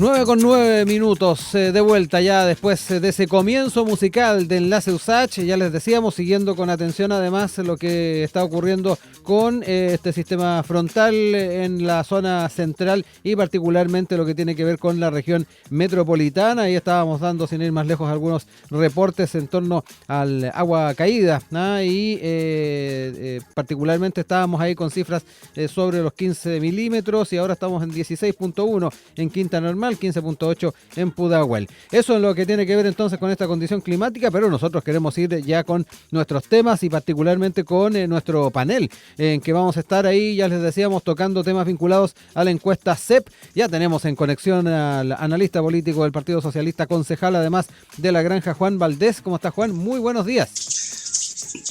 9:09, de vuelta ya después de ese comienzo musical de Enlace USACH. Ya les decíamos, siguiendo con atención además lo que está ocurriendo con este sistema frontal en la zona central y particularmente lo que tiene que ver con la región metropolitana. Ahí estábamos dando, sin ir más lejos, algunos reportes en torno al agua caída, ¿no? Y particularmente estábamos ahí con cifras sobre los 15 milímetros y ahora estamos en 16.1 en Quinta Normal, 15.8 en Pudahuel. Eso es lo que tiene que ver entonces con esta condición climática, pero nosotros queremos ir ya con nuestros temas y particularmente con nuestro panel, en que vamos a estar ahí, ya les decíamos, tocando temas vinculados a la encuesta CEP. Ya tenemos en conexión al analista político del Partido Socialista, concejal además de La Granja, Juan Valdés. ¿Cómo está, Juan? Muy buenos días.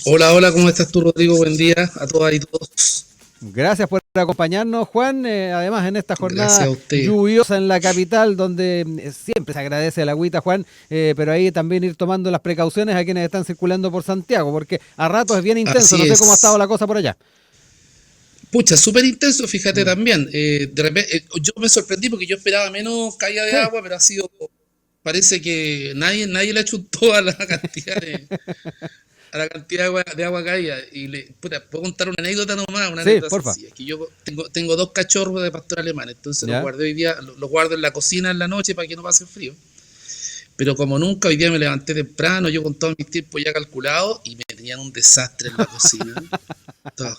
Hola, hola, ¿cómo estás tú, Rodrigo? Buen día a todas y todos. Gracias por acompañarnos, Juan. Además, en esta jornada lluviosa en la capital, donde siempre se agradece el agüita, Juan, pero ahí también ir tomando las precauciones a quienes están circulando por Santiago, porque a ratos es bien intenso. No sé cómo ha estado la cosa por allá. Pucha, súper intenso, fíjate también. De repente, yo me sorprendí porque yo esperaba menos caída de agua, pero ha sido, parece que nadie le achuntó a la cantidad de agua caída. Y puedo contar una anécdota nomás, una anécdota porfa. sencilla. Que yo tengo 2 cachorros de pastor alemán, entonces los guardé hoy día, los guardo en la cocina en la noche para que no pase frío. Pero como nunca, hoy día me levanté temprano, yo con todos mis tiempos ya calculados, y me tenían un desastre en la cocina. Todo.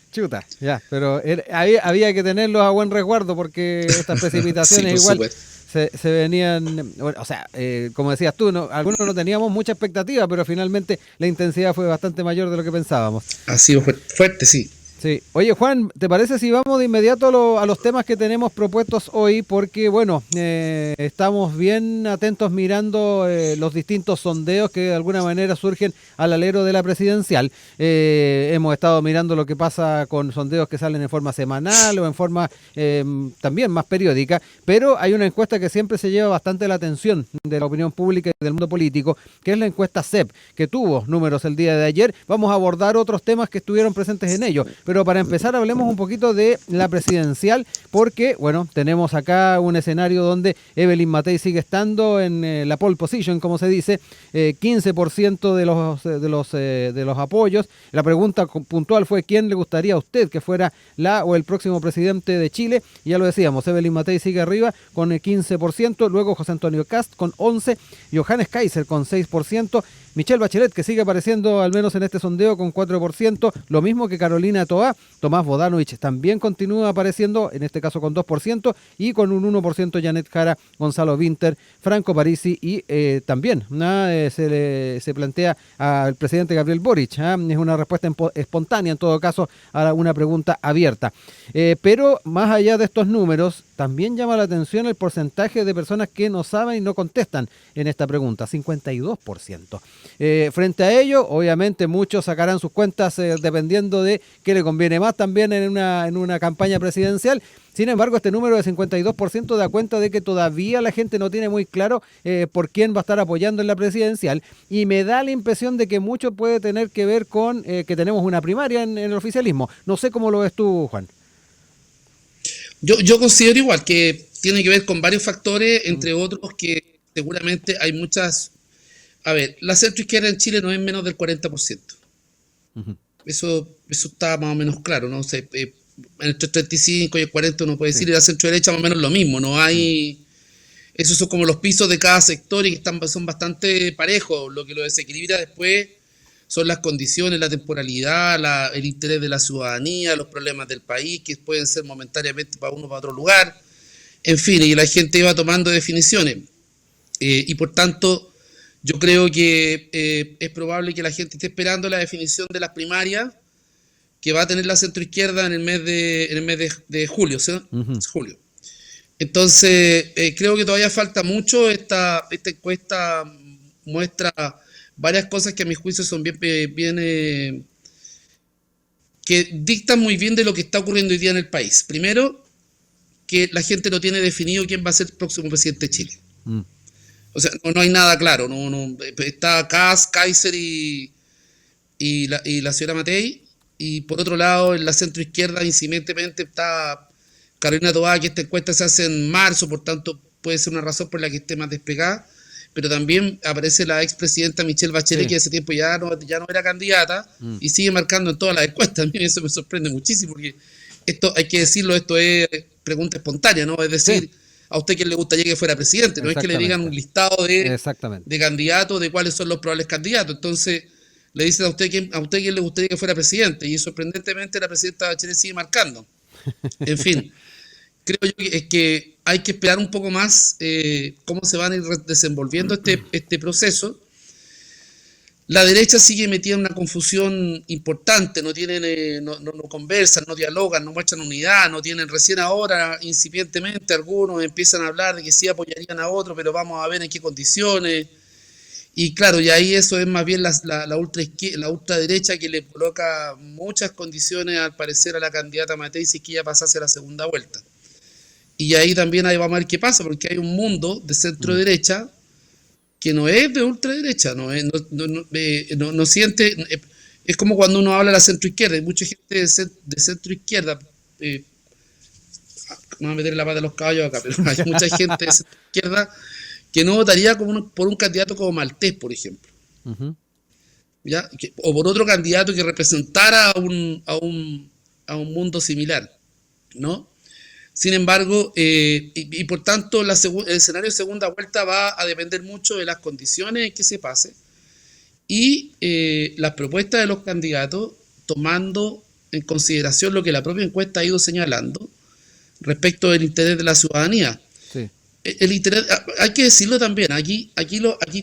Chuta, ya, pero había que tenerlos a buen resguardo porque estas precipitaciones sí, igual se venían, bueno, o sea, como decías tú, algunos no teníamos mucha expectativa, pero finalmente la intensidad fue bastante mayor de lo que pensábamos. Ha sido fuerte, sí. Sí. Oye, Juan, ¿te parece si vamos de inmediato a los temas que tenemos propuestos hoy? Porque, bueno, estamos bien atentos mirando los distintos sondeos que de alguna manera surgen al alero de la presidencial. Hemos estado mirando lo que pasa con sondeos que salen en forma semanal o en forma también más periódica, pero hay una encuesta que siempre se lleva bastante la atención de la opinión pública y del mundo político, que es la encuesta CEP, que tuvo números el día de ayer. Vamos a abordar otros temas que estuvieron presentes en ello. Pero para empezar hablemos un poquito de la presidencial, porque, bueno, tenemos acá un escenario donde Evelyn Matei sigue estando en la pole position, como se dice, 15% de los apoyos. La pregunta puntual fue: ¿quién le gustaría a usted que fuera la o el próximo presidente de Chile? Y ya lo decíamos, Evelyn Matei sigue arriba con el 15%, luego José Antonio Kast con 11%, Johannes Kaiser con 6%, Michelle Bachelet, que sigue apareciendo al menos en este sondeo, con 4%, lo mismo que Carolina Toá. Tomás Bodanovich también continúa apareciendo, en este caso con 2%, y con un 1% Janet Jara, Gonzalo Vinter, Franco Parisi y también se plantea al presidente Gabriel Boric. Es una respuesta espontánea en todo caso a una pregunta abierta. Pero más allá de estos números, también llama la atención el porcentaje de personas que no saben y no contestan en esta pregunta, 52%. Frente a ello, obviamente muchos sacarán sus cuentas dependiendo de qué le conviene más también en una campaña presidencial. Sin embargo, este número de 52% da cuenta de que todavía la gente no tiene muy claro por quién va a estar apoyando en la presidencial, y me da la impresión de que mucho puede tener que ver con que tenemos una primaria en el oficialismo. No sé cómo lo ves tú, Juan. Yo considero igual que tiene que ver con varios factores, entre otros que seguramente hay muchas. A ver, la centroizquierda en Chile no es menos del 40%. Uh-huh. Eso está más o menos claro, ¿no? O sea, entre el 35 y el 40 uno puede decir, y la centro-derecha más o menos lo mismo. No hay. Esos son como los pisos de cada sector y que son bastante parejos. Lo que lo desequilibra después son las condiciones, la temporalidad, el interés de la ciudadanía, los problemas del país, que pueden ser momentáneamente para uno o para otro lugar. En fin, y la gente va tomando definiciones. Y por tanto, yo creo que es probable que la gente esté esperando la definición de las primarias que va a tener la centroizquierda en el mes de julio, ¿sí? Uh-huh. Julio. Entonces, creo que todavía falta mucho. Esta encuesta muestra varias cosas que a mi juicio son bien que dictan muy bien de lo que está ocurriendo hoy día en el país. Primero, que la gente no tiene definido quién va a ser el próximo presidente de Chile. O sea, no hay nada claro. No está Kast, Kaiser y la señora Matei. Y por otro lado, en la centroizquierda incipientemente está Carolina Toá, que esta encuesta se hace en marzo, por tanto puede ser una razón por la que esté más despegada, pero también aparece la expresidenta Michelle Bachelet, Sí. que ese tiempo ya no era candidata y sigue marcando en todas las encuestas. A mí eso me sorprende muchísimo, porque esto, hay que decirlo, esto es pregunta espontánea, ¿no? Es decir, Sí. a usted quién le gustaría que fuera presidente, no es que le digan un listado Exactamente. de candidatos, de cuáles son los probables candidatos. Entonces, le dicen a usted quién le gustaría que fuera presidente, y sorprendentemente la presidenta Bachelet sigue marcando. En fin, creo yo que hay que esperar un poco más cómo se van a ir desenvolviendo este proceso. La derecha sigue metida en una confusión importante, no tienen, no conversan, no dialogan, no muestran unidad, no tienen, recién ahora, incipientemente, algunos empiezan a hablar de que sí apoyarían a otros, pero vamos a ver en qué condiciones. Y claro, y ahí eso es más bien la ultraderecha, que le coloca muchas condiciones, al parecer, a la candidata Matei, si que ella pasase a la segunda vuelta. Y ahí también ahí vamos a ver qué pasa, porque hay un mundo de centro derecha que no es de ultraderecha, no siente, es como cuando uno habla de la centro izquierda, hay mucha gente de centro izquierda, no voy a meter la pata a los caballos acá, pero hay mucha gente de centro izquierda que no votaría por un candidato como Maltés, por ejemplo. Uh-huh. ¿Ya? O por otro candidato que representara a un mundo similar, ¿no? Sin embargo, y por tanto el escenario de segunda vuelta va a depender mucho de las condiciones en que se pase y las propuestas de los candidatos, tomando en consideración lo que la propia encuesta ha ido señalando respecto del interés de la ciudadanía. Sí. El interés, hay que decirlo también, aquí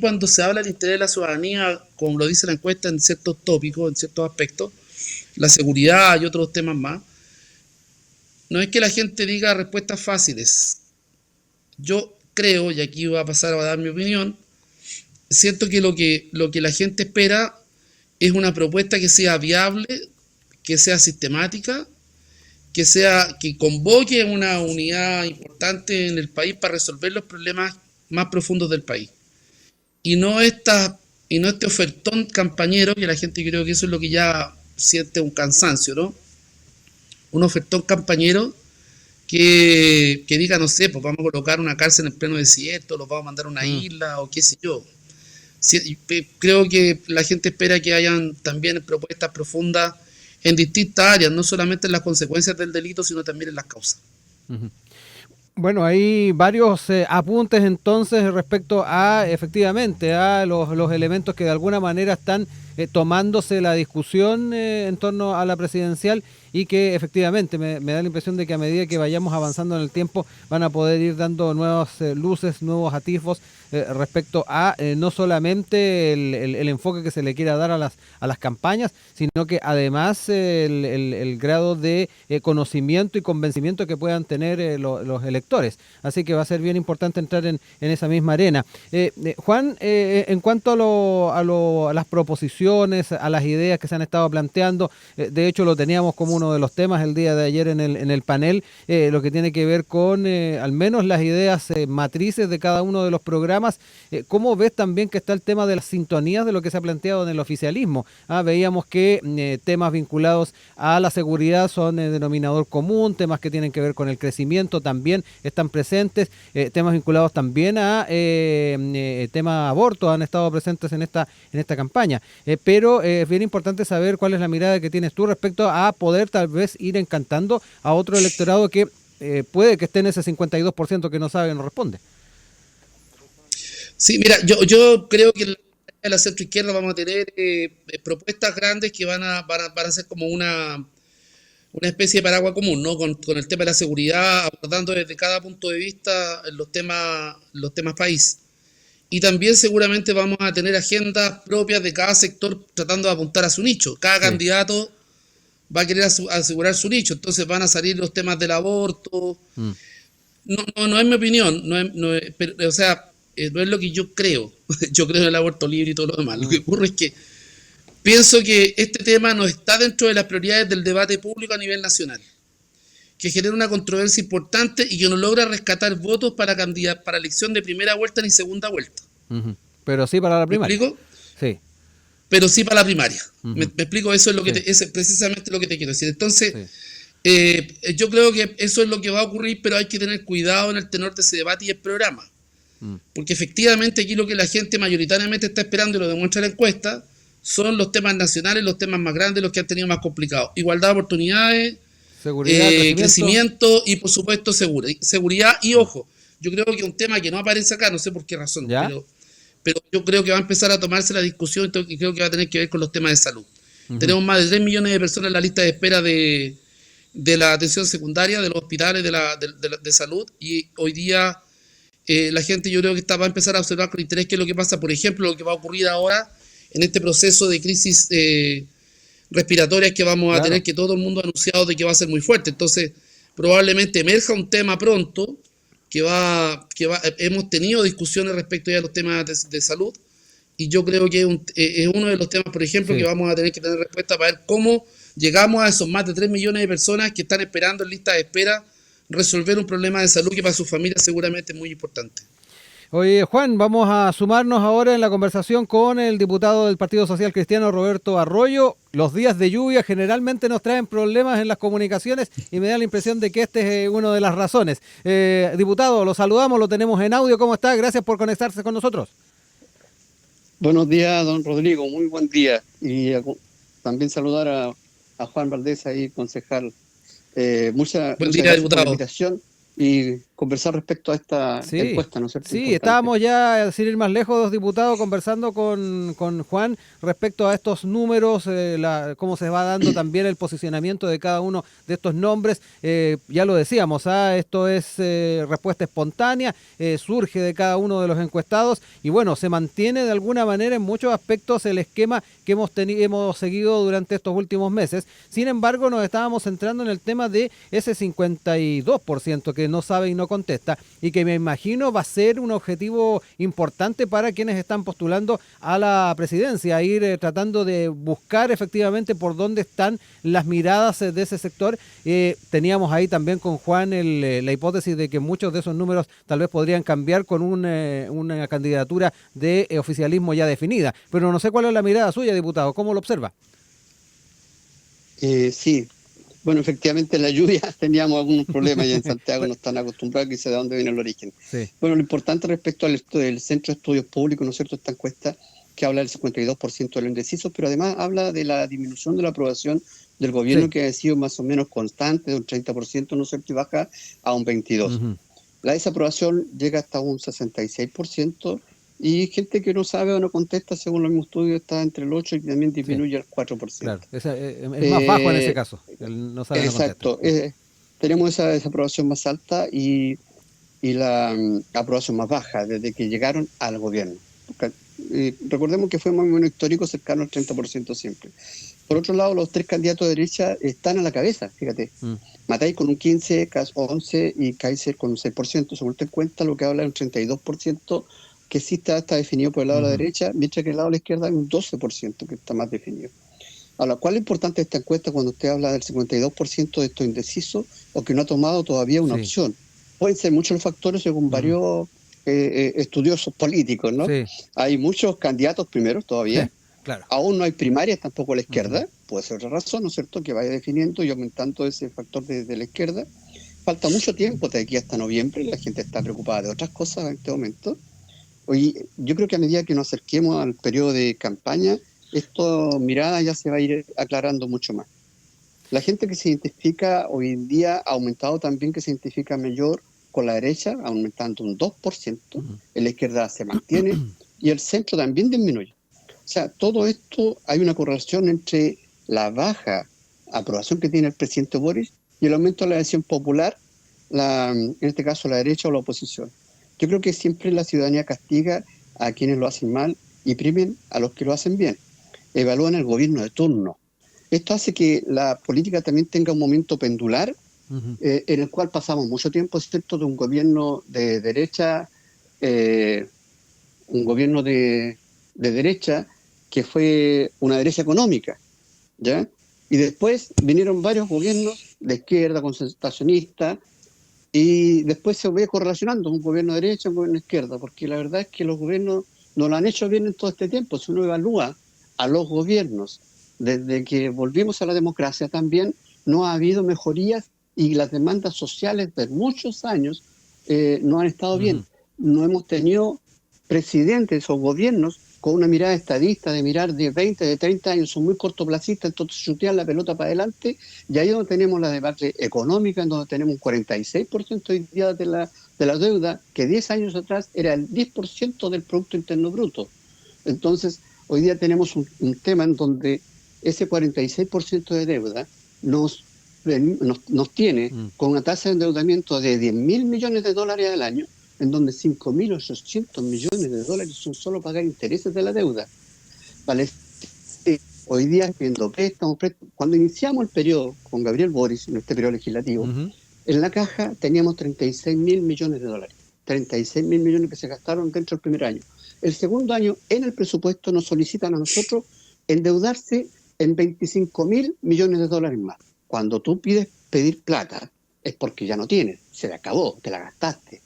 cuando se habla del interés de la ciudadanía, como lo dice la encuesta en ciertos tópicos, en ciertos aspectos, la seguridad y otros temas más, no es que la gente diga respuestas fáciles. Yo creo, y aquí voy a pasar a dar mi opinión, siento que lo que la gente espera es una propuesta que sea viable, que sea sistemática, que convoque una unidad importante en el país para resolver los problemas más profundos del país. Y no este ofertón campañero, que la gente, creo que eso es lo que ya siente un cansancio, ¿no? Un ofertón campañero que diga, no sé, pues vamos a colocar una cárcel en pleno desierto, los vamos a mandar a una isla o qué sé yo. Creo que la gente espera que hayan también propuestas profundas en distintas áreas, no solamente en las consecuencias del delito, sino también en las causas. Uh-huh. Bueno, hay varios apuntes entonces respecto a, efectivamente, a los elementos que de alguna manera están tomándose la discusión en torno a la presidencial, y que efectivamente me da la impresión de que a medida que vayamos avanzando en el tiempo van a poder ir dando nuevas luces, nuevos atisbos respecto a no solamente el enfoque que se le quiera dar a las campañas, sino que además el grado de conocimiento y convencimiento que puedan tener los electores. Así que va a ser bien importante entrar en esa misma arena. Juan, en cuanto a las proposiciones, a las ideas que se han estado planteando, de hecho lo teníamos como uno de los temas el día de ayer en el panel, lo que tiene que ver con al menos las ideas matrices de cada uno de los programas. ¿Cómo ves también que está el tema de las sintonías de lo que se ha planteado en el oficialismo? Veíamos que temas vinculados a la seguridad son denominador común, temas que tienen que ver con el crecimiento también están presentes, temas vinculados también a tema aborto han estado presentes en esta campaña, pero es bien importante saber cuál es la mirada que tienes tú respecto a poder tal vez ir encantando a otro electorado que puede que esté en ese 52% que no sabe o no responde. Sí, mira, yo creo que en la centro izquierda vamos a tener propuestas grandes que van a ser como una especie de paraguas común, ¿no? Con el tema de la seguridad, abordando desde cada punto de vista los temas país. Y también seguramente vamos a tener agendas propias de cada sector tratando de apuntar a su nicho. Cada candidato va a querer asegurar su nicho, entonces van a salir los temas del aborto. No es mi opinión, o sea, no es lo que yo creo. Yo creo en el aborto libre y todo lo demás. Lo que ocurre es que pienso que este tema no está dentro de las prioridades del debate público a nivel nacional, que genera una controversia importante y que no logra rescatar votos para elección de primera vuelta ni segunda vuelta. Uh-huh. Pero sí para la primaria. ¿Me explico? Sí. Pero sí para la primaria. Uh-huh. ¿Me explico? Eso es lo que es precisamente lo que te quiero decir. Entonces, Yo creo que eso es lo que va a ocurrir, pero hay que tener cuidado en el tenor de ese debate y el programa. Porque efectivamente aquí lo que la gente mayoritariamente está esperando, y lo demuestra la encuesta, son los temas nacionales, los temas más grandes, los que han tenido más complicados. Igualdad de oportunidades, Seguridad, crecimiento y por supuesto seguridad. Y ojo, yo creo que un tema que no aparece acá, no sé por qué razón, ¿ya? pero yo creo que va a empezar a tomarse la discusión y creo que va a tener que ver con los temas de salud. Tenemos más de 3 millones de personas en la lista de espera de la atención secundaria, de los hospitales de salud, y hoy día la gente, yo creo que va a empezar a observar con interés qué es lo que pasa, por ejemplo, lo que va a ocurrir ahora en este proceso de crisis respiratorias que vamos a tener, que todo el mundo ha anunciado de que va a ser muy fuerte. Entonces, probablemente emerja un tema pronto hemos tenido discusiones respecto ya a los temas de salud, y yo creo que es uno de los temas, por ejemplo, que vamos a tener que tener respuesta para ver cómo llegamos a esos más de 3 millones de personas que están esperando en lista de espera resolver un problema de salud que para su familia seguramente es muy importante. Oye, Juan, vamos a sumarnos ahora en la conversación con el diputado del Partido Social Cristiano, Roberto Arroyo. Los días de lluvia generalmente nos traen problemas en las comunicaciones y me da la impresión de que este es una de las razones. Diputado, lo saludamos, lo tenemos en audio. ¿Cómo está? Gracias por conectarse con nosotros. Buenos días, don Rodrigo, muy buen día. Y también saludar a Juan Valdés, ahí, concejal. Muchas gracias por la invitación y conversar respecto a esta encuesta, ¿no es cierto? Sí, importante. estábamos ya, sin ir más lejos, diputado, conversando con Juan respecto a estos números, cómo se va dando también el posicionamiento de cada uno de estos nombres. Ya lo decíamos, esto es respuesta espontánea, surge de cada uno de los encuestados y bueno, se mantiene de alguna manera en muchos aspectos el esquema que hemos seguido durante estos últimos meses. Sin embargo, nos estábamos centrando en el tema de ese 52% que no sabe y no contesta, y que me imagino va a ser un objetivo importante para quienes están postulando a la presidencia, ir tratando de buscar efectivamente por dónde están las miradas de ese sector. Teníamos ahí también con Juan la hipótesis de que muchos de esos números tal vez podrían cambiar con una candidatura de oficialismo ya definida, pero no sé cuál es la mirada suya, diputado, ¿cómo lo observa? Sí. Bueno, efectivamente la lluvia teníamos algunos problemas y en Santiago no están acostumbrados, que sé de dónde viene el origen. Sí. Bueno, lo importante respecto al Centro de Estudios Públicos, ¿no es cierto?, esta encuesta que habla del 52% de los indecisos, pero además habla de la disminución de la aprobación del gobierno, que ha sido más o menos constante, de un 30%, ¿no es cierto?, y baja a un 22%. La desaprobación llega hasta un 66%, y gente que no sabe o no contesta, según los mismos estudios, está entre el 8% y también disminuye al 4%. Claro, es más bajo en ese caso, el no sabe. Exacto, tenemos esa desaprobación más alta y la aprobación más baja desde que llegaron al gobierno. Recordemos que fue más o menos histórico, cercano al 30% siempre. Por otro lado, los tres candidatos de derecha están a la cabeza, fíjate. Matei con un 15%, Kast 11% y Kaiser con un 6%. Según te cuenta, lo que habla de un 32% que sí está definido por el lado de la derecha, mientras que el lado de la izquierda hay un 12% que está más definido. Ahora, ¿cuál es lo importante de esta encuesta cuando usted habla del 52% de estos indecisos o que no ha tomado todavía una opción? Pueden ser muchos los factores según varios estudiosos políticos, ¿no? Sí. Hay muchos candidatos primeros todavía. Claro. Aún no hay primarias tampoco a la izquierda. Puede ser otra razón, ¿no es cierto?, que vaya definiendo y aumentando ese factor de la izquierda. Falta mucho tiempo, de aquí hasta noviembre. La gente está preocupada de otras cosas en este momento. Oye, yo creo que a medida que nos acerquemos al periodo de campaña, esta mirada ya se va a ir aclarando mucho más. La gente que se identifica hoy en día ha aumentado también, que se identifica mayor con la derecha, aumentando un 2%, en la izquierda se mantiene y el centro también disminuye. O sea, todo esto, hay una correlación entre la baja aprobación que tiene el presidente Boris y el aumento de la adhesión popular, en este caso la derecha o la oposición. Yo creo que siempre la ciudadanía castiga a quienes lo hacen mal y primen a los que lo hacen bien. Evalúan el gobierno de turno. Esto hace que la política también tenga un momento pendular, en el cual pasamos mucho tiempo, ¿cierto?, de un gobierno de derecha, un gobierno de derecha que fue una derecha económica, ¿ya? Y después vinieron varios gobiernos de izquierda, concentracionistas, y después se ve correlacionando un gobierno de derecha y un gobierno de izquierda, porque la verdad es que los gobiernos no lo han hecho bien en todo este tiempo. Si uno evalúa a los gobiernos desde que volvimos a la democracia también, no ha habido mejorías y las demandas sociales de muchos años no han estado bien. No hemos tenido presidentes o gobiernos con una mirada estadista de mirar de 20, de 30 años, son muy cortoplacistas, entonces chutean la pelota para adelante, y ahí es donde tenemos la debate económica, en donde tenemos un 46% hoy día de la deuda, que 10 años atrás era el 10% del Producto Interno Bruto. Entonces, hoy día tenemos un tema en donde ese 46% de deuda nos tiene con una tasa de endeudamiento de 10.000 millones de dólares al año, en donde 5.800 millones de dólares son solo pagar intereses de la deuda. Vale, hoy día, viendo préstamos, cuando iniciamos el periodo con Gabriel Boric, en este periodo legislativo, en la caja teníamos 36.000 millones de dólares. 36.000 millones que se gastaron dentro del primer año. El segundo año, en el presupuesto, nos solicitan a nosotros endeudarse en 25.000 millones de dólares más. Cuando tú pides pedir plata, es porque ya no tienes, se le acabó, te la gastaste.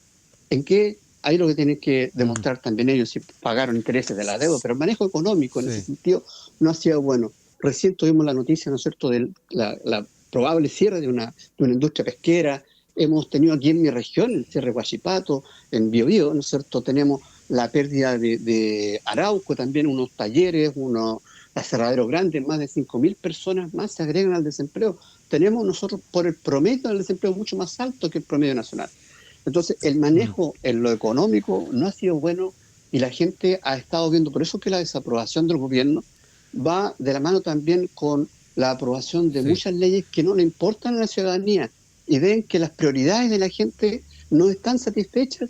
¿En qué? Ahí lo que tienen que demostrar también ellos, si pagaron intereses de la deuda, pero el manejo económico en ese sentido no ha sido bueno. Recién tuvimos la noticia, ¿no es cierto?, de la probable cierre de una industria pesquera. Hemos tenido aquí en mi región, el cierre de Huachipato, en Biobío, ¿no es cierto?, tenemos la pérdida de Arauco, también unos talleres, unos aserraderos grandes, más de 5.000 personas más se agregan al desempleo. Tenemos nosotros por el promedio del desempleo mucho más alto que el promedio nacional. Entonces, el manejo en lo económico no ha sido bueno y la gente ha estado viendo. Por eso que la desaprobación del gobierno va de la mano también con la aprobación de muchas leyes que no le importan a la ciudadanía y ven que las prioridades de la gente no están satisfechas,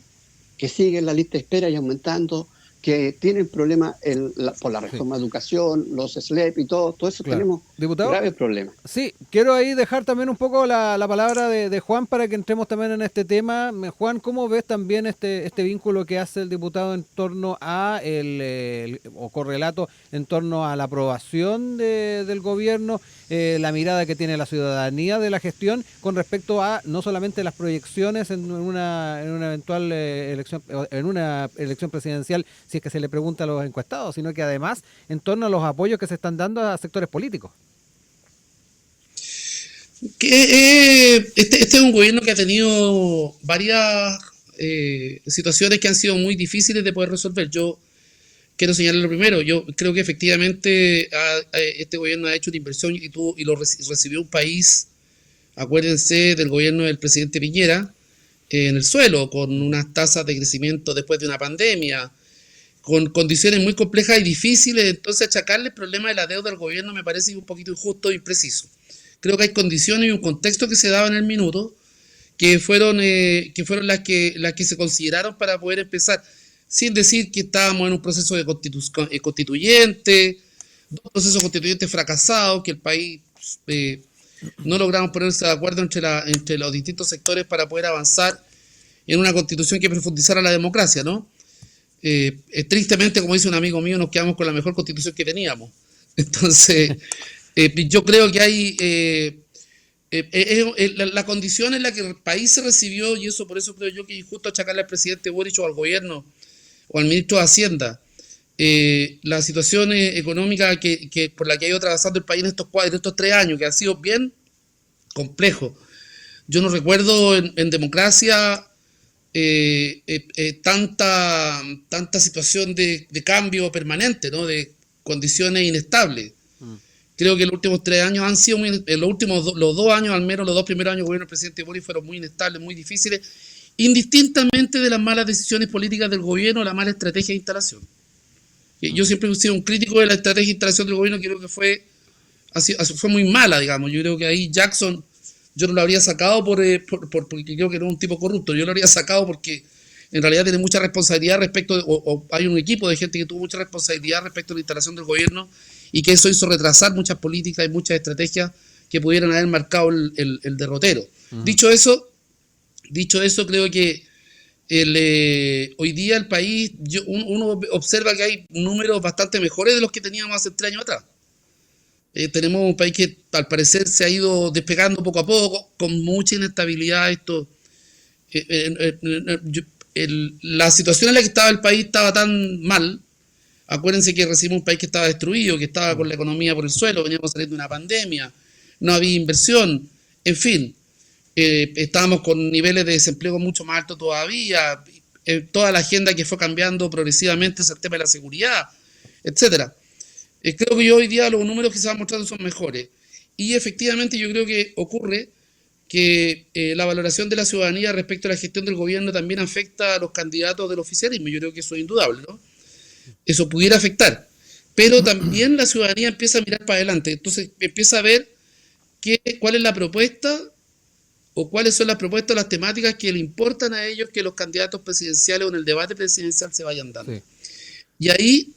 que siguen la lista de espera y aumentando, que tienen problemas por la reforma de educación, los SLEP y todo eso. Tenemos graves problemas. Sí, quiero ahí dejar también un poco la palabra de Juan para que entremos también en este tema. Juan, ¿cómo ves también este vínculo que hace el diputado en torno a o correlato en torno a la aprobación del gobierno, la mirada que tiene la ciudadanía de la gestión con respecto a no solamente las proyecciones en una eventual elección presidencial, si es que se le pregunta a los encuestados, sino que además en torno a los apoyos que se están dando a sectores políticos? Este es un gobierno que ha tenido varias situaciones que han sido muy difíciles de poder resolver. Yo quiero señalar lo primero. Yo creo que efectivamente este gobierno ha hecho una inversión y lo recibió un país, acuérdense del gobierno del presidente Piñera, en el suelo, con unas tasas de crecimiento después de una pandemia, con condiciones muy complejas y difíciles. Entonces, achacarle el problema de la deuda al gobierno me parece un poquito injusto e impreciso. Creo que hay condiciones y un contexto que se daba en el minuto que fueron las que se consideraron para poder empezar, sin decir que estábamos en un proceso de constituyente, dos procesos constituyentes fracasados, que el país no logramos ponerse de acuerdo entre los distintos sectores para poder avanzar en una constitución que profundizara la democracia, ¿no? Tristemente, como dice un amigo mío, nos quedamos con la mejor constitución que teníamos. Entonces, yo creo que hay la condición en la que el país se recibió, y eso por eso creo yo que es injusto achacarle al presidente Boric o al gobierno o al ministro de Hacienda la situación económica que por la que ha ido atravesando el país en estos 3 años, que ha sido bien complejo. Yo no recuerdo en democracia tanta situación de cambio permanente, ¿no? De condiciones inestables. Creo que los últimos 3 años han sido los 2 años, al menos los 2 primeros años del gobierno del presidente Boric fueron muy inestables, muy difíciles, indistintamente de las malas decisiones políticas del gobierno o la mala estrategia de instalación. Yo siempre he sido un crítico de la estrategia de instalación del gobierno, creo que fue muy mala, digamos. Yo creo que ahí Jackson, yo no lo habría sacado porque creo que era un tipo corrupto, yo lo habría sacado porque en realidad tiene mucha responsabilidad o hay un equipo de gente que tuvo mucha responsabilidad respecto a la instalación del gobierno, y que eso hizo retrasar muchas políticas y muchas estrategias que pudieran haber marcado el derrotero. Dicho eso, creo que hoy día el país, uno observa que hay números bastante mejores de los que teníamos hace 3 años atrás. Tenemos un país que al parecer se ha ido despegando poco a poco, con mucha inestabilidad. La situación en la que estaba el país estaba tan mal. Acuérdense que recibimos un país que estaba destruido, que estaba con la economía por el suelo, veníamos saliendo de una pandemia, no había inversión, en fin, estábamos con niveles de desempleo mucho más altos todavía, toda la agenda que fue cambiando progresivamente es el tema de la seguridad, etcétera. Creo que hoy día los números que se van mostrando son mejores. Y efectivamente yo creo que ocurre que la valoración de la ciudadanía respecto a la gestión del gobierno también afecta a los candidatos del oficialismo. Yo creo que eso es indudable, ¿no? Eso pudiera afectar. Pero también la ciudadanía empieza a mirar para adelante. Entonces empieza a ver cuál es la propuesta o cuáles son las propuestas, las temáticas que le importan a ellos que los candidatos presidenciales o en el debate presidencial se vayan dando. Sí. Y ahí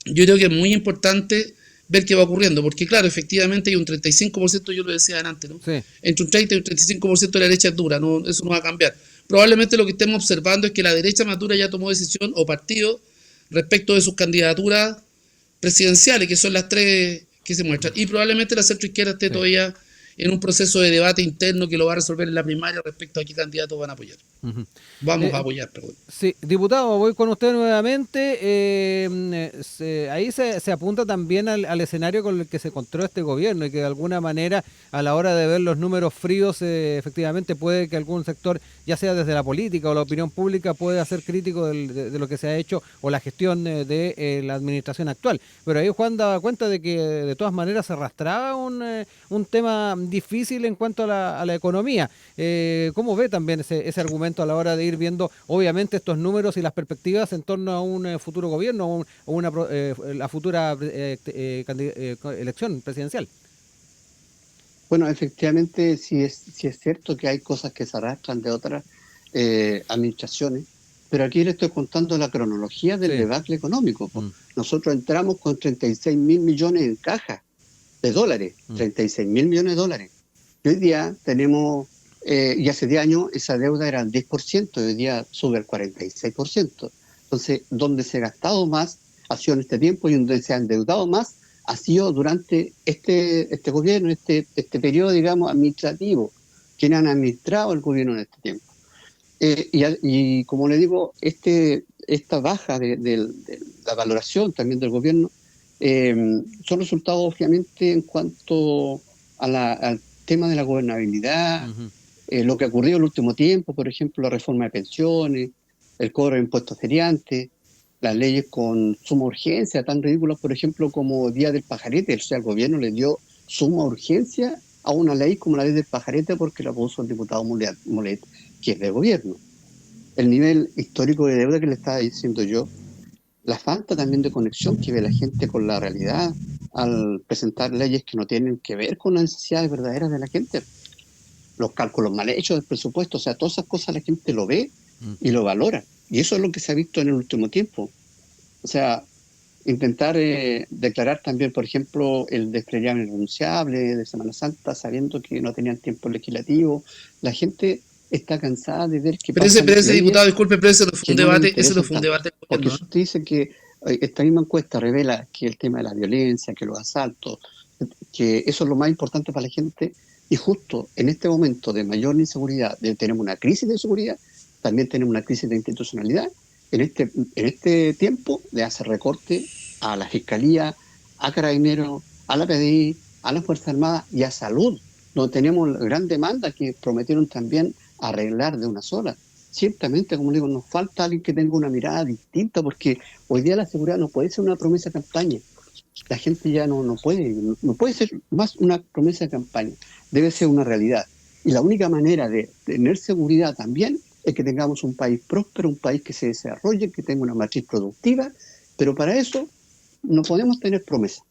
yo creo que es muy importante ver qué va ocurriendo, porque claro, efectivamente hay un 35%, yo lo decía antes, ¿no? Sí. Entre un 30 y un 35% de la derecha es dura, ¿no? Eso no va a cambiar. Probablemente lo que estemos observando es que la derecha madura ya tomó decisión o partido respecto de sus candidaturas presidenciales, que son las tres que se muestran. Y probablemente la centroizquierda esté todavía en un proceso de debate interno que lo va a resolver en la primaria respecto a qué candidatos van a apoyar. Vamos a apoyar, perdón. Sí, diputado, voy con usted nuevamente. Ahí se apunta también al escenario con el que se encontró este gobierno y que de alguna manera a la hora de ver los números fríos, efectivamente puede que algún sector, ya sea desde la política o la opinión pública, pueda ser crítico de lo que se ha hecho o la gestión de la administración actual. Pero ahí Juan daba cuenta de que de todas maneras se arrastraba un tema difícil en cuanto a la economía. ¿Cómo ve también ese argumento a la hora de ir viendo, obviamente, estos números y las perspectivas en torno a un futuro gobierno o la futura elección presidencial? Bueno, efectivamente, sí es cierto que hay cosas que se arrastran de otras administraciones, pero aquí le estoy contando la cronología del debacle económico. Nosotros entramos con 36 mil millones en caja de dólares, 36 mil millones de dólares. Y hoy día tenemos, y hace 10 años esa deuda era el 10%, y hoy día sube al 46%. Entonces, donde se ha gastado más ha sido en este tiempo y donde se ha endeudado más ha sido durante este gobierno, este periodo, digamos, administrativo, quienes han administrado el gobierno en este tiempo. Y como le digo, esta baja de la valoración también del gobierno son resultados, obviamente, en cuanto al tema de la gobernabilidad, lo que ha ocurrido en el último tiempo, por ejemplo, la reforma de pensiones, el cobro de impuestos feriantes, las leyes con suma urgencia, tan ridículas, por ejemplo, como Día del Pajarete. O sea, el gobierno le dio suma urgencia a una ley como la ley del pajarete porque la puso el diputado Molet, que es de gobierno. El nivel histórico de deuda que le estaba diciendo yo, la falta también de conexión que ve la gente con la realidad al presentar leyes que no tienen que ver con las necesidades verdaderas de la gente, los cálculos mal hechos del presupuesto, o sea, todas esas cosas la gente lo ve y lo valora. Y eso es lo que se ha visto en el último tiempo. O sea, intentar declarar también, por ejemplo, el despreciable irrenunciable de Semana Santa, sabiendo que no tenían tiempo legislativo. La gente está cansada de ver que... Pero ese diputado, disculpe, pero ese no fue un debate. Ese no fue un debate. Porque usted dice que esta misma encuesta revela que el tema de la violencia, que los asaltos, que eso es lo más importante para la gente. Y justo en este momento de mayor inseguridad, tenemos una crisis de seguridad, también tenemos una crisis de institucionalidad. En este tiempo le hace recorte a la Fiscalía, a Carabineros, a la PDI, a las Fuerzas Armadas y a Salud, donde tenemos la gran demanda que prometieron también arreglar de una sola. Ciertamente, como digo, nos falta alguien que tenga una mirada distinta, porque hoy día la seguridad no puede ser una promesa de campaña. La gente ya no puede ser más una promesa de campaña, debe ser una realidad. Y la única manera de tener seguridad también es que tengamos un país próspero, un país que se desarrolle, que tenga una matriz productiva, pero para eso no podemos tener promesas.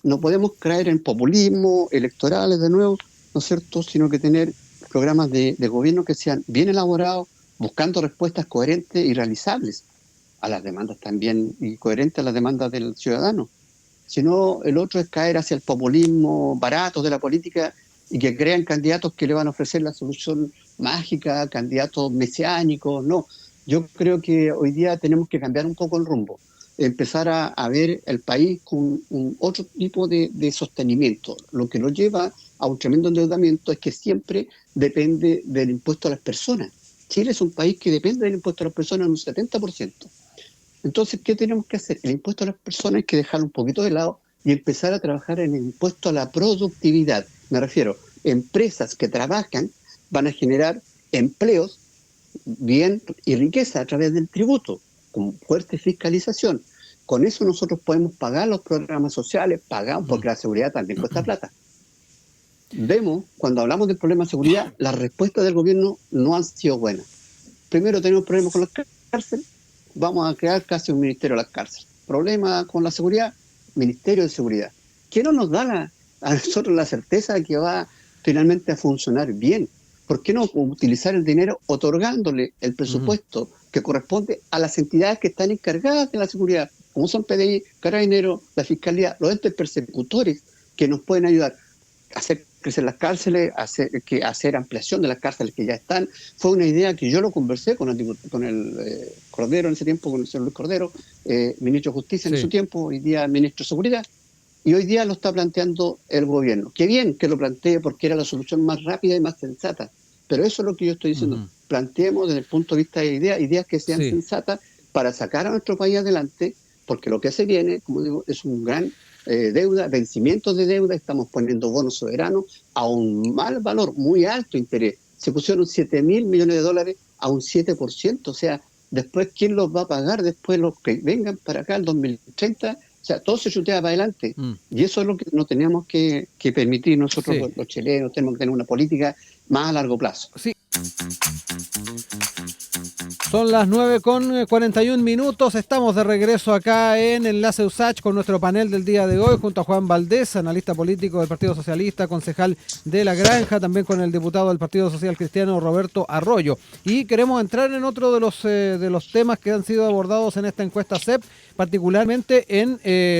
No podemos caer en populismo electorales de nuevo, ¿no es cierto?, sino que tener programas de gobierno que sean bien elaborados, buscando respuestas coherentes y realizables a las demandas también, y coherentes a las demandas del ciudadano. Si no, el otro es caer hacia el populismo barato de la política y que crean candidatos que le van a ofrecer la solución mágica, candidatos mesiánicos. No, yo creo que hoy día tenemos que cambiar un poco el rumbo, empezar a ver el país con otro tipo de sostenimiento. Lo que nos lleva a un tremendo endeudamiento es que siempre depende del impuesto a las personas. Chile es un país que depende del impuesto a las personas en un 70%. Entonces, ¿qué tenemos que hacer? El impuesto a las personas hay que dejarlo un poquito de lado y empezar a trabajar en el impuesto a la productividad. Me refiero, empresas que trabajan van a generar empleos, bien y riqueza a través del tributo, con fuerte fiscalización. Con eso nosotros podemos pagar los programas sociales, pagamos, porque la seguridad también cuesta plata. Vemos, cuando hablamos del problema de seguridad, las respuestas del gobierno no han sido buenas. Primero tenemos problemas con las cárceles, vamos a crear casi un ministerio de las cárceles. Problema con la seguridad, Ministerio de Seguridad. ¿Qué no nos da a nosotros la certeza de que va finalmente a funcionar bien? ¿Por qué no utilizar el dinero otorgándole el presupuesto que corresponde a las entidades que están encargadas de la seguridad, como son PDI, Carabineros, la Fiscalía, los entes persecutores que nos pueden ayudar a hacer crecer las cárceles, hacer ampliación de las cárceles que ya están? Fue una idea que yo lo conversé con el Cordero en ese tiempo, con el señor Luis Cordero, ministro de Justicia en su tiempo, hoy día ministro de Seguridad, y hoy día lo está planteando el gobierno. Qué bien que lo plantee, porque era la solución más rápida y más sensata, pero eso es lo que yo estoy diciendo. Planteemos desde el punto de vista de ideas que sean sensatas para sacar a nuestro país adelante, porque lo que se viene, como digo, es un gran deuda, vencimientos de deuda, estamos poniendo bonos soberanos a un mal valor, muy alto interés. Se pusieron $7.000 millones a un 7%, o sea, después, ¿quién los va a pagar? Después los que vengan para acá, el 2030, o sea, todo se chutea para adelante. Y eso es lo que no teníamos que permitir nosotros, los chilenos. Tenemos que tener una política más a largo plazo. Sí. Son las 9:41. Estamos de regreso acá en Enlace USACH con nuestro panel del día de hoy, junto a Juan Valdés, analista político del Partido Socialista, concejal de La Granja, también con el diputado del Partido Social Cristiano, Roberto Arroyo. Y queremos entrar en otro de los temas que han sido abordados en esta encuesta CEP, particularmente en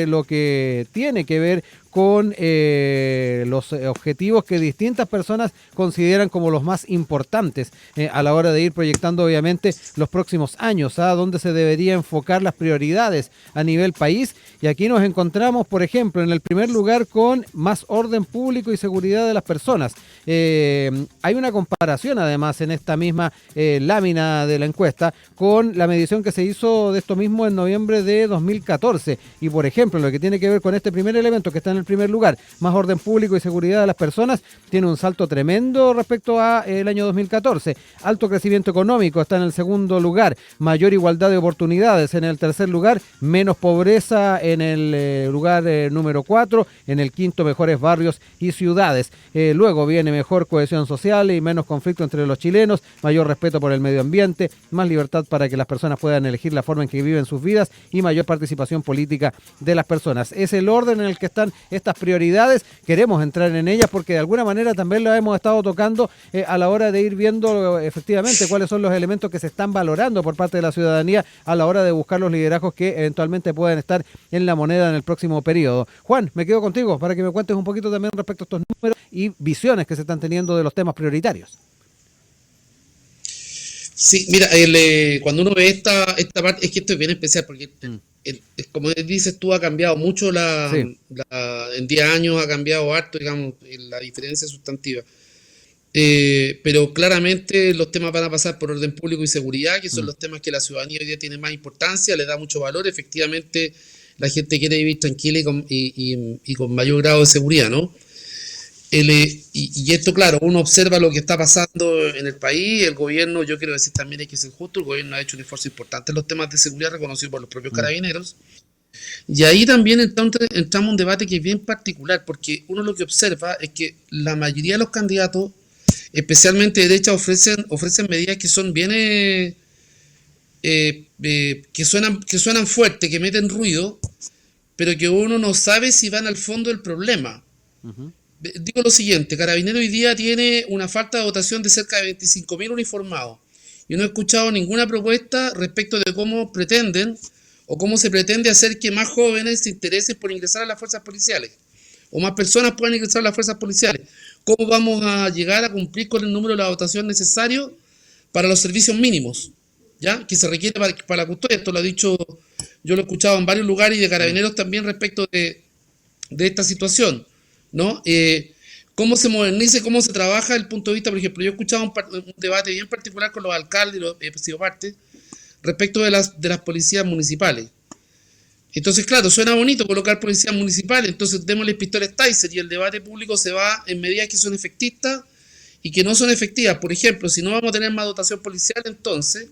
lo que tiene que ver con los objetivos que distintas personas consideran como los más importantes a la hora de ir proyectando obviamente los próximos años, a dónde se debería enfocar las prioridades a nivel país. Y aquí nos encontramos, por ejemplo, en el primer lugar con más orden público y seguridad de las personas. Hay una comparación además en esta misma lámina de la encuesta con la medición que se hizo de esto mismo en noviembre de 2014. Y por ejemplo, lo que tiene que ver con este primer elemento que está en el primer lugar, más orden público y seguridad de las personas, tiene un salto tremendo respecto a el año 2014. Alto crecimiento económico está en el segundo lugar, mayor igualdad de oportunidades en el tercer lugar, menos pobreza en el lugar número 4, en el quinto mejores barrios y ciudades. Luego viene mejor cohesión social y menos conflicto entre los chilenos, mayor respeto por el medio ambiente, más libertad para que las personas puedan elegir la forma en que viven sus vidas y mayor participación política de las personas. Es el orden en el que están estas prioridades. Queremos entrar en ellas porque de alguna manera también lo hemos estado tocando a la hora de ir viendo efectivamente cuáles son los elementos que se están valorando por parte de la ciudadanía a la hora de buscar los liderazgos que eventualmente puedan estar en la moneda en el próximo periodo. Juan, me quedo contigo para que me cuentes un poquito también respecto a estos números y visiones que se están teniendo de los temas prioritarios. Sí, mira, cuando uno ve esta parte, es que esto es bien especial porque como dices tú, ha cambiado mucho en 10 años ha cambiado harto, digamos, la diferencia sustantiva. Pero claramente los temas van a pasar por orden público y seguridad, que son los temas que la ciudadanía hoy día tiene más importancia, le da mucho valor. Efectivamente, la gente quiere vivir tranquila y con mayor grado de seguridad, ¿no? Y esto, claro, uno observa lo que está pasando en el país. El gobierno, yo quiero decir también, hay que ser justo, el gobierno ha hecho un esfuerzo importante en los temas de seguridad reconocidos por los propios carabineros. Y ahí también entramos en un debate que es bien particular, porque uno lo que observa es que la mayoría de los candidatos, especialmente de derecha, ofrecen medidas que son bien que suenan fuerte, que meten ruido, pero que uno no sabe si van al fondo del problema. Digo lo siguiente: Carabineros hoy día tiene una falta de dotación de cerca de 25.000 uniformados. Yo no he escuchado ninguna propuesta respecto de cómo pretenden o cómo se pretende hacer que más jóvenes se interesen por ingresar a las fuerzas policiales o más personas puedan ingresar a las fuerzas policiales. ¿Cómo vamos a llegar a cumplir con el número de la dotación necesario para los servicios mínimos, ¿ya?, que se requiere para la custodia? Esto lo ha dicho, yo lo he escuchado en varios lugares y de Carabineros también respecto de esta situación, ¿no? Cómo se moderniza y cómo se trabaja desde el punto de vista, por ejemplo, yo he escuchado un debate bien particular con los alcaldes, he sido parte, respecto de las policías municipales. Entonces, claro, suena bonito colocar policías municipales, entonces démosle pistolas Taser y el debate público se va en medidas que son efectistas y que no son efectivas. Por ejemplo, si no vamos a tener más dotación policial, entonces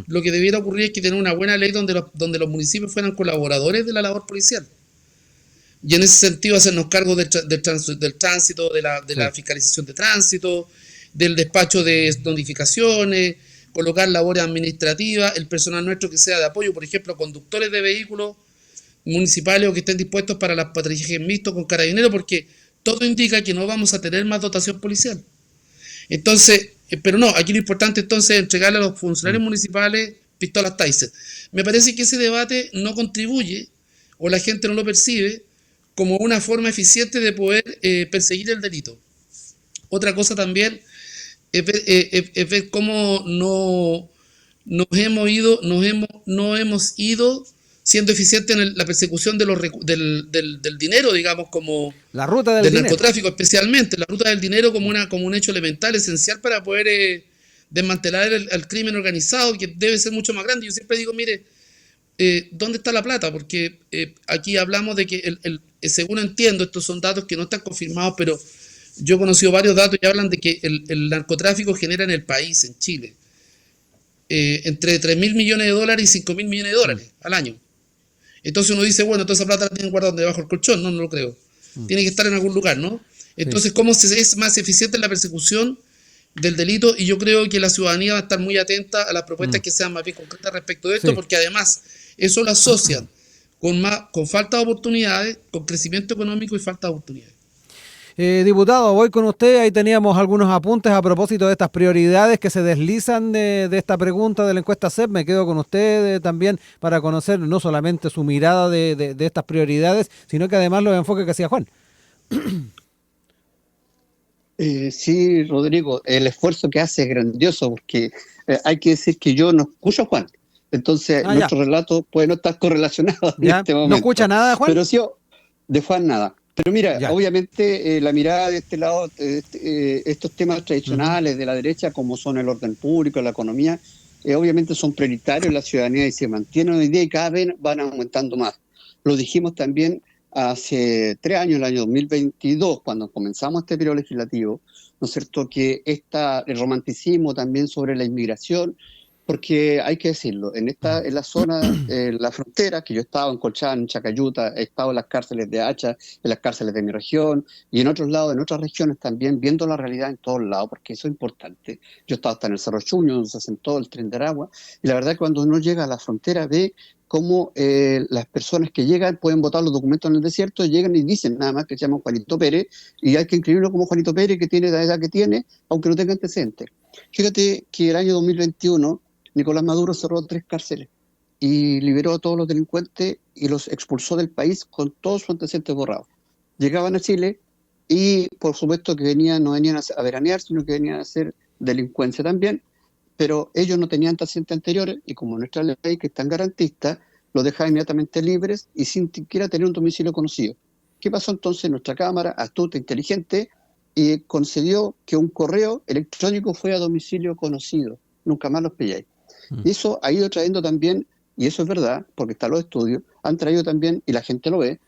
lo que debiera ocurrir es que tener una buena ley donde los municipios fueran colaboradores de la labor policial. Y en ese sentido hacernos cargo del tránsito, de la fiscalización de tránsito, del despacho de notificaciones, colocar labores administrativas, el personal nuestro que sea de apoyo, por ejemplo, conductores de vehículos municipales o que estén dispuestos para las patrullajes mixtos con carabineros, porque todo indica que no vamos a tener más dotación policial. Entonces, pero no, aquí lo importante entonces es entregarle a los funcionarios municipales pistolas Taser. Me parece que ese debate no contribuye, o la gente no lo percibe, como una forma eficiente de poder perseguir el delito. Otra cosa también es ver cómo no hemos ido siendo eficientes en la persecución de del dinero, digamos, como La ruta del del dinero. narcotráfico especialmente, la ruta del dinero como un hecho elemental, esencial para poder desmantelar el crimen organizado, que debe ser mucho más grande. Yo siempre digo, mire, ¿dónde está la plata? Porque aquí hablamos de que, según entiendo, estos son datos que no están confirmados, pero yo he conocido varios datos y hablan de que el narcotráfico genera en el país, en Chile, entre 3.000 millones de dólares y 5.000 millones de dólares al año. Entonces uno dice, bueno, toda esa plata la tienen guardada debajo del colchón. No, no lo creo. Tiene que estar en algún lugar, ¿no? Entonces, ¿cómo es más eficiente la persecución del delito? Y yo creo que la ciudadanía va a estar muy atenta a las propuestas que sean más bien concretas respecto de esto, Sí. porque además eso lo asocian con falta de oportunidades, con crecimiento económico y falta de oportunidades. Diputado, voy con usted. Ahí teníamos algunos apuntes a propósito de estas prioridades que se deslizan de esta pregunta de la encuesta CEP. Me quedo con usted también para conocer no solamente su mirada de estas prioridades, sino que además los enfoques que hacía Juan. Sí, Rodrigo, el esfuerzo que hace es grandioso porque hay que decir que yo no escucho a Juan. Entonces, Ya. nuestro relato puede no estar correlacionado en ¿Ya? este ¿No momento. escucha nada de Juan? Pero sí, de Juan nada. Pero mira, Ya. obviamente la mirada de este lado, estos temas tradicionales de la derecha, como son el orden público, la economía, obviamente son prioritarios en la ciudadanía y se mantienen hoy día y cada vez van aumentando más. Lo dijimos también hace 3 años, el año 2022, cuando comenzamos este periodo legislativo, ¿no es cierto?, que el romanticismo también sobre la inmigración, porque hay que decirlo, en la zona, la frontera, que yo he estado en Colchán, en Chacayuta, he estado en las cárceles de Hacha, en las cárceles de mi región, y en otros lados, en otras regiones también, viendo la realidad en todos lados, porque eso es importante. Yo he estado hasta en el Cerro Chuño, donde se asentó el Tren de Aragua, y la verdad que cuando uno llega a la frontera ve cómo las personas que llegan pueden botar los documentos en el desierto, llegan y dicen nada más que se llaman Juanito Pérez, y hay que inscribirlo como Juanito Pérez, que tiene la edad que tiene, aunque no tenga antecedentes. Fíjate que el año 2021 Nicolás Maduro cerró 3 cárceles y liberó a todos los delincuentes y los expulsó del país con todos sus antecedentes borrados. Llegaban a Chile y por supuesto que no venían a veranear, sino que venían a hacer delincuencia también, pero ellos no tenían antecedentes anteriores y como nuestra ley, que es tan garantista, los dejaba inmediatamente libres y sin siquiera tener un domicilio conocido. ¿Qué pasó entonces? Nuestra Cámara, astuta, inteligente, y concedió que un correo electrónico fuera a domicilio conocido. Nunca más los pilláis. Y eso ha ido trayendo también, y eso es verdad, porque están los estudios, han traído también, y la gente lo ve,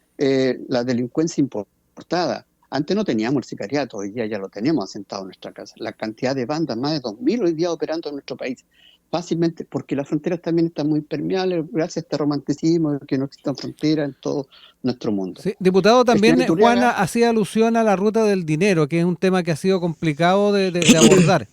la delincuencia importada. Antes no teníamos el sicariato, hoy día ya lo tenemos asentado en nuestra casa. La cantidad de bandas, más de 2.000 hoy día operando en nuestro país. Fácilmente, porque las fronteras también están muy permeables, gracias a este romanticismo de que no existan fronteras en todo nuestro mundo. Sí. Diputado, también señor Juan Iturriaga, hacía alusión a la ruta del dinero, que es un tema que ha sido complicado de abordar.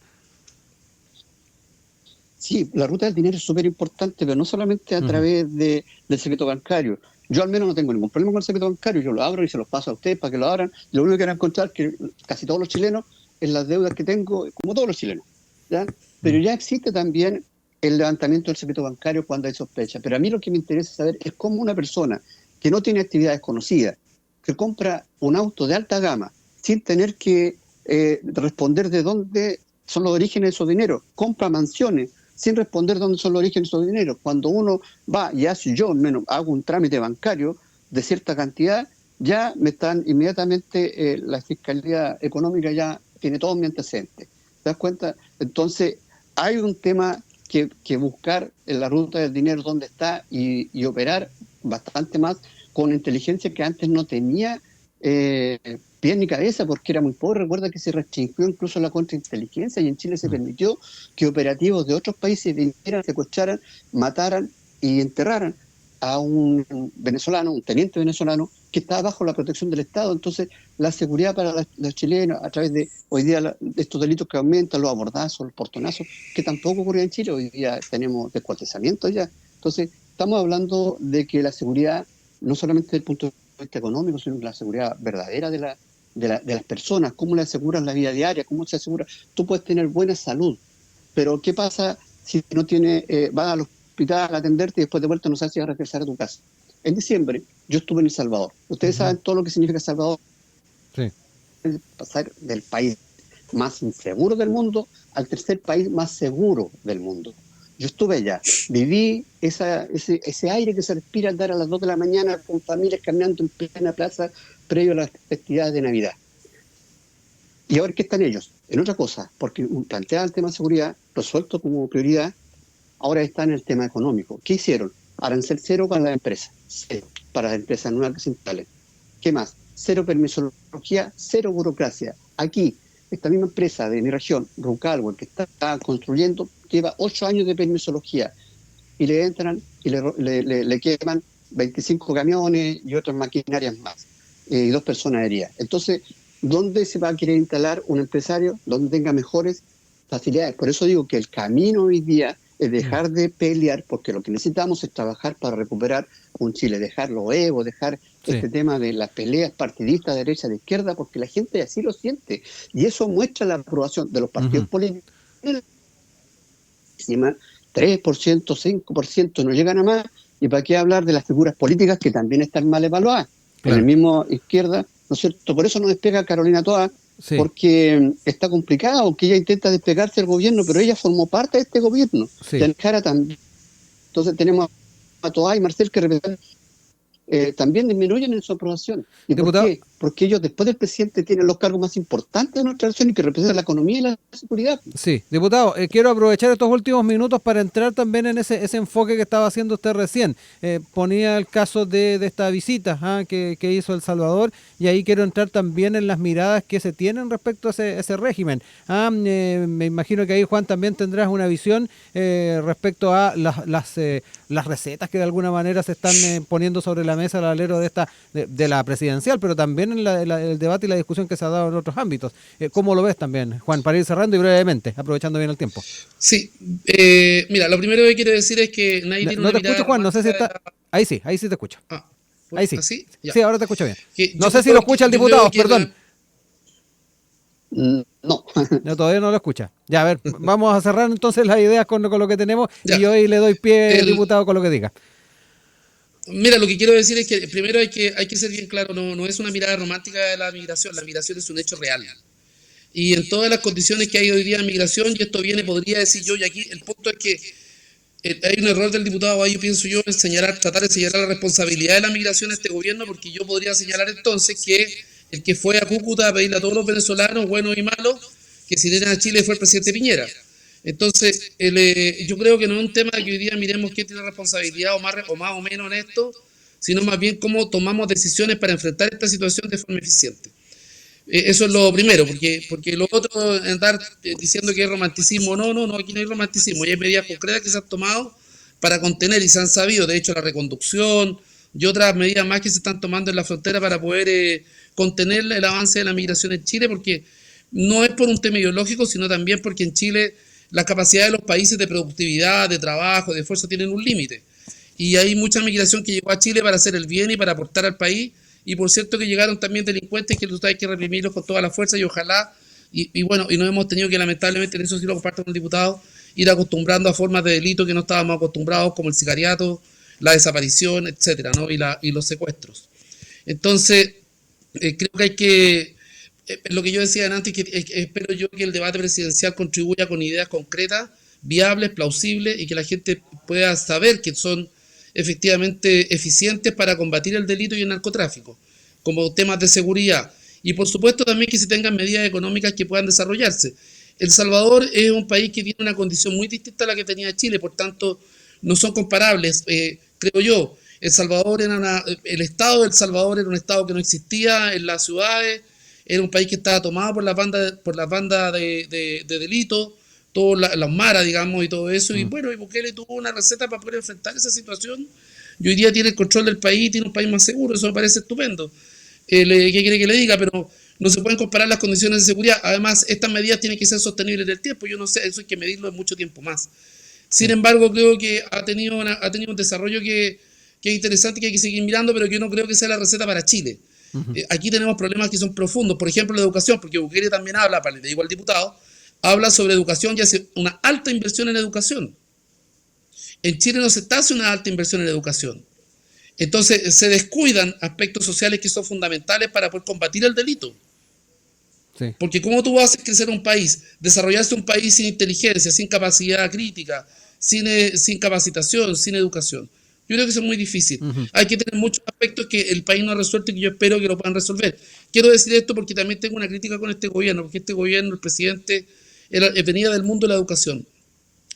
sí, la ruta del dinero es súper importante, pero no solamente a través del secreto bancario. Yo al menos no tengo ningún problema con el secreto bancario, yo lo abro y se los paso a ustedes para que lo abran. Lo único que van a encontrar que casi todos los chilenos en las deudas que tengo, como todos los chilenos, ¿ya? Pero ya existe también el levantamiento del secreto bancario cuando hay sospecha. Pero a mí lo que me interesa saber es cómo una persona que no tiene actividades conocidas, que compra un auto de alta gama sin tener que responder de dónde son los orígenes de esos dineros, compra mansiones sin responder dónde son los orígenes de esos dineros. Cuando uno va y hace, yo al menos hago un trámite bancario de cierta cantidad, ya me están inmediatamente, la Fiscalía Económica ya tiene todos mis antecedentes. ¿Te das cuenta? Entonces, hay un tema que buscar en la ruta del dinero dónde está y operar bastante más, con inteligencia que antes no tenía pie ni cabeza porque era muy pobre. Recuerda que se restringió incluso la contrainteligencia y en Chile se permitió que operativos de otros países vinieran, secuestraran, mataran y enterraran a un venezolano, un teniente venezolano, que estaba bajo la protección del Estado. Entonces, la seguridad para los chilenos, a través de hoy día de estos delitos que aumentan, los abordazos, los portonazos, que tampoco ocurría en Chile, hoy día tenemos descuartizamiento ya. Entonces, estamos hablando de que la seguridad, no solamente desde el punto de vista económico, sino la seguridad verdadera de las personas, cómo le aseguran la vida diaria, cómo se asegura. Tú puedes tener buena salud, pero ¿qué pasa si no tienes, vas al hospital a atenderte y después de vuelta no sabes si vas a regresar a tu casa? En diciembre yo estuve en El Salvador. Ustedes saben todo lo que significa El Salvador. Sí. Pasar del país más inseguro del mundo al tercer país más seguro del mundo. Yo estuve allá, viví ese aire que se respira al dar a las 2 de la mañana con familias caminando en plena plaza previo a las festividades de Navidad. ¿Y ahora qué están ellos? En otra cosa, porque planteaban el tema de seguridad resuelto como prioridad, ahora está en el tema económico. ¿Qué hicieron? Arancel cero para las empresas, cero para las empresas nuevas que se instalen. ¿Qué más? Cero permisología, cero burocracia. Aquí, esta misma empresa de mi región, Rucalgo, que está construyendo, lleva 8 años de permisología y le entran y le queman 25 camiones y otras maquinarias más, y 2 personas heridas. Entonces, ¿dónde se va a querer instalar un empresario? Donde tenga mejores facilidades. Por eso digo que el camino hoy día es dejar de pelear, porque lo que necesitamos es trabajar para recuperar un Chile, dejar los egos, dejar este tema de las peleas partidistas, derecha, de izquierda, porque la gente así lo siente. Y eso muestra la aprobación de los partidos políticos. 3%, 5%, no llegan a más. ¿Y para qué hablar de las figuras políticas que también están mal evaluadas? Claro. En el mismo izquierda, ¿no es cierto? Por eso no despega Carolina Toa, porque está complicado, que ella intenta despegarse del gobierno, pero ella formó parte de este gobierno. Jara también. Entonces tenemos a Toa y Marcel que representan, también disminuyen en su aprobación. ¿Y por qué? Porque ellos después del presidente tienen los cargos más importantes de nuestra nación y que representan la economía y la seguridad. Sí, diputado, quiero aprovechar estos últimos minutos para entrar también en ese enfoque que estaba haciendo usted recién. Ponía el caso de esta visita que hizo El Salvador, y ahí quiero entrar también en las miradas que se tienen respecto a ese régimen. Me imagino que ahí, Juan, también tendrás una visión respecto a las recetas que de alguna manera se están poniendo sobre la mesa al alero de la presidencial, pero también en el debate y la discusión que se ha dado en otros ámbitos. ¿Cómo lo ves también, Juan, para ir cerrando y brevemente, aprovechando bien el tiempo? Sí, mira, lo primero que quiero decir es que nadie tiene una mirada. No te escucho, Juan, no sé si está... Ahí sí te escucho. Ahí sí. ¿Así? Ya. Sí, ahora te escucho bien. No sé si lo escucha el diputado, perdón. No. Todavía no lo escucha. Ya, a ver, vamos a cerrar entonces las ideas con lo que tenemos y hoy le doy pie al diputado con lo que diga. Mira, lo que quiero decir es que primero hay que ser bien claro, no es una mirada romántica de la migración es un hecho real. Y en todas las condiciones que hay hoy día de migración, y esto viene, podría decir yo, y aquí el punto es que hay un error del diputado ahí, pienso yo, en tratar de señalar la responsabilidad de la migración a este gobierno, porque yo podría señalar entonces que el que fue a Cúcuta a pedirle a todos los venezolanos, buenos y malos, que si vienen a Chile fue el presidente Piñera. Entonces, yo creo que no es un tema de que hoy día miremos quién tiene responsabilidad o más o menos en esto, sino más bien cómo tomamos decisiones para enfrentar esta situación de forma eficiente. Eso es lo primero, porque lo otro, andar diciendo que hay romanticismo, no, aquí no hay romanticismo, y hay medidas concretas que se han tomado para contener y se han sabido, de hecho la reconducción y otras medidas más que se están tomando en la frontera para poder contener el avance de la migración en Chile, porque no es por un tema ideológico, sino también porque en Chile las capacidades de los países de productividad, de trabajo, de esfuerzo tienen un límite. Y hay mucha migración que llegó a Chile para hacer el bien y para aportar al país. Y por cierto que llegaron también delincuentes que hay que reprimirlos con toda la fuerza y ojalá, y bueno, y nos hemos tenido que lamentablemente, en eso sí lo comparto con el diputado, ir acostumbrando a formas de delito que no estábamos acostumbrados, como el sicariato, la desaparición, etcétera, ¿no? Y los secuestros. Entonces, creo que hay que... lo que yo decía antes, que espero yo que el debate presidencial contribuya con ideas concretas, viables, plausibles, y que la gente pueda saber que son efectivamente eficientes para combatir el delito y el narcotráfico, como temas de seguridad. Y por supuesto también que se tengan medidas económicas que puedan desarrollarse. El Salvador es un país que tiene una condición muy distinta a la que tenía Chile, por tanto no son comparables, creo yo. El Estado de El Salvador era un Estado que no existía en las ciudades, era un país que estaba tomado por las bandas de delito, todas las maras, digamos, y todo eso. Y bueno, y Bukele tuvo una receta para poder enfrentar esa situación. Y hoy día tiene el control del país, tiene un país más seguro, eso me parece estupendo. ¿Qué quiere que le diga? Pero no se pueden comparar las condiciones de seguridad. Además, estas medidas tienen que ser sostenibles en el tiempo. Yo no sé, eso hay que medirlo en mucho tiempo más. Sin embargo, creo que ha tenido un desarrollo que es interesante, que hay que seguir mirando, pero que yo no creo que sea la receta para Chile. Aquí tenemos problemas que son profundos. Por ejemplo, la educación, porque Bukele también habla, le digo al diputado, habla sobre educación y hace una alta inversión en educación. En Chile no se está haciendo una alta inversión en educación. Entonces se descuidan aspectos sociales que son fundamentales para poder combatir el delito. Sí. Porque ¿cómo tú vas a hacer crecer un país, desarrollarse un país sin inteligencia, sin capacidad crítica, sin capacitación, sin educación? Yo creo que eso es muy difícil. Hay que tener muchos aspectos que el país no ha resuelto y que yo espero que lo puedan resolver. Quiero decir esto porque también tengo una crítica con este gobierno, porque este gobierno, el presidente, venía del mundo de la educación.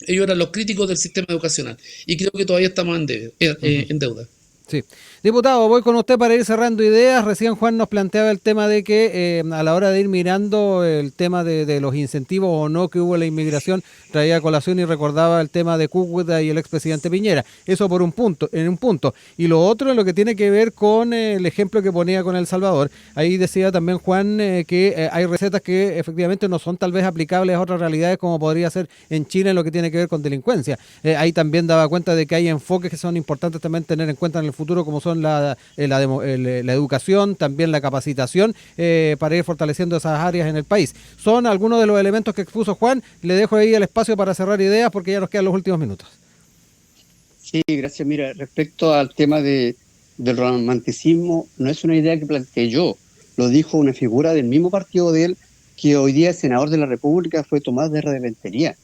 Ellos eran los críticos del sistema educacional y creo que todavía estamos en deuda. Sí. Diputado, voy con usted para ir cerrando ideas. Recién Juan nos planteaba el tema de que a la hora de ir mirando el tema de los incentivos o no que hubo en la inmigración, traía a colación y recordaba el tema de Cúcuta y el expresidente Piñera. Eso en un punto. Y lo otro en lo que tiene que ver con el ejemplo que ponía con El Salvador. Ahí decía también Juan que hay recetas que efectivamente no son tal vez aplicables a otras realidades como podría ser en Chile en lo que tiene que ver con delincuencia. Ahí también daba cuenta de que hay enfoques que son importantes también tener en cuenta en el futuro, como son la educación, también la capacitación, para ir fortaleciendo esas áreas en el país. Son algunos de los elementos que expuso Juan. Le dejo ahí el espacio para cerrar ideas porque ya nos quedan los últimos minutos. Sí, gracias. Mira, respecto al tema del romanticismo, no es una idea que planteé yo, lo dijo una figura del mismo partido de él, que hoy día es senador de la República, fue Tomás de Reventería.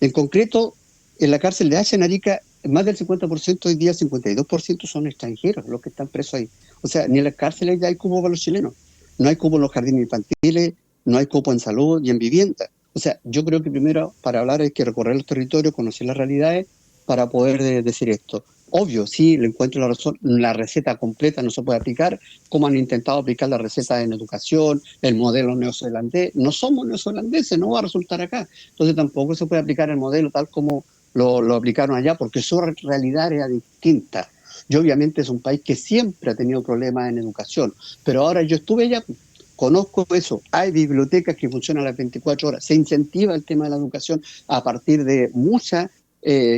En concreto, en la cárcel de Hacha en Arica, más del 50%, hoy día 52% son extranjeros los que están presos ahí. O sea, ni en las cárceles ya hay cupo para los chilenos. No hay cupo en los jardines infantiles, no hay cupo en salud y en vivienda. O sea, yo creo que primero para hablar hay que recorrer los territorios, conocer las realidades para poder decir esto. Obvio, sí, le encuentro la razón, la receta completa no se puede aplicar, como han intentado aplicar la receta en educación, el modelo neozelandés. No somos neozelandeses, no va a resultar acá. Entonces tampoco se puede aplicar el modelo tal como lo aplicaron allá, porque su realidad era distinta. Yo obviamente es un país que siempre ha tenido problemas en educación, pero ahora yo estuve allá, conozco eso, hay bibliotecas que funcionan a las 24 horas, se incentiva el tema de la educación a partir de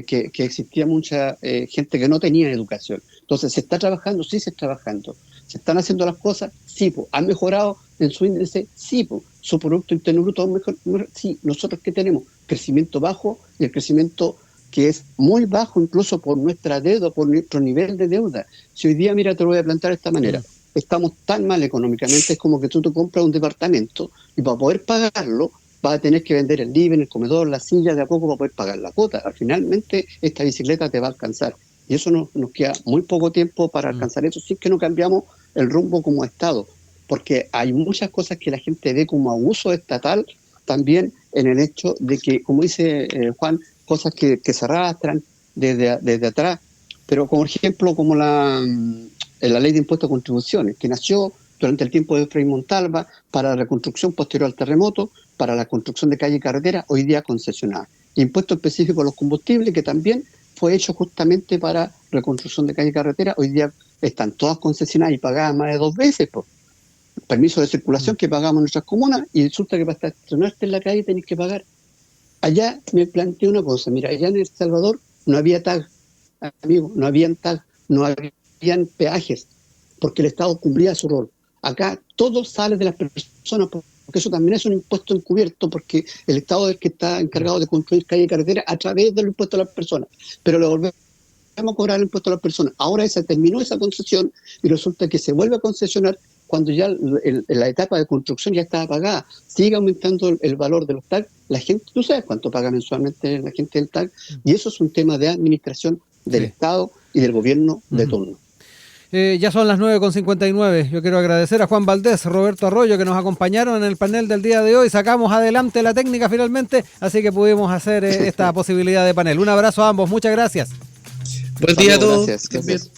que existía mucha gente que no tenía educación. Entonces, ¿se está trabajando? Sí, se está trabajando. ¿Se están haciendo las cosas? Sí, pues. ¿Han mejorado en su índice? Sí, pues. ¿Su Producto Interno Bruto mejor? Sí. ¿Nosotros qué tenemos? Crecimiento bajo y el crecimiento que es muy bajo incluso por nuestra deuda, por nuestro nivel de deuda. Si hoy día, mira, te lo voy a plantear de esta manera. Estamos tan mal económicamente, es como que tú te compras un departamento y para poder pagarlo vas a tener que vender el living, el comedor, la silla de a poco para poder pagar la cuota. Finalmente, esta bicicleta te va a alcanzar. Y eso nos queda muy poco tiempo para alcanzar eso, si es que no cambiamos el rumbo como Estado. Porque hay muchas cosas que la gente ve como abuso estatal, también en el hecho de que, como dice Juan, cosas que se arrastran desde atrás. Pero, como ejemplo, como la ley de impuestos a contribuciones, que nació durante el tiempo de Frei Montalva para la reconstrucción posterior al terremoto, para la construcción de calle y carretera, hoy día concesionada. Impuesto específico a los combustibles, que también fue hecho justamente para reconstrucción de calle y carretera, hoy día están todas concesionadas y pagadas más de 2 veces. Por permiso de circulación que pagamos en nuestras comunas, y resulta que para estacionarte en la calle tenés que pagar. Allá me planteé una cosa, mira, allá en El Salvador no había tag, amigo, no habían tag, no habían peajes, porque el Estado cumplía su rol. Acá todo sale de las personas, porque eso también es un impuesto encubierto, porque el Estado es el que está encargado de construir calle y carretera a través del impuesto a las personas, pero le volvemos a cobrar el impuesto a las personas. Ahora se terminó esa concesión y resulta que se vuelve a concesionar cuando ya la etapa de construcción ya estaba pagada. Sigue aumentando el valor de los TAG. La gente, tú sabes cuánto paga mensualmente la gente del TAG, y eso es un tema de administración del Estado y del gobierno de turno. Ya son las 9:59. Yo quiero agradecer a Juan Valdés, Roberto Arroyo, que nos acompañaron en el panel del día de hoy. Sacamos adelante la técnica finalmente, así que pudimos hacer esta posibilidad de panel. Un abrazo a ambos, muchas gracias. Buen día a todos. Gracias.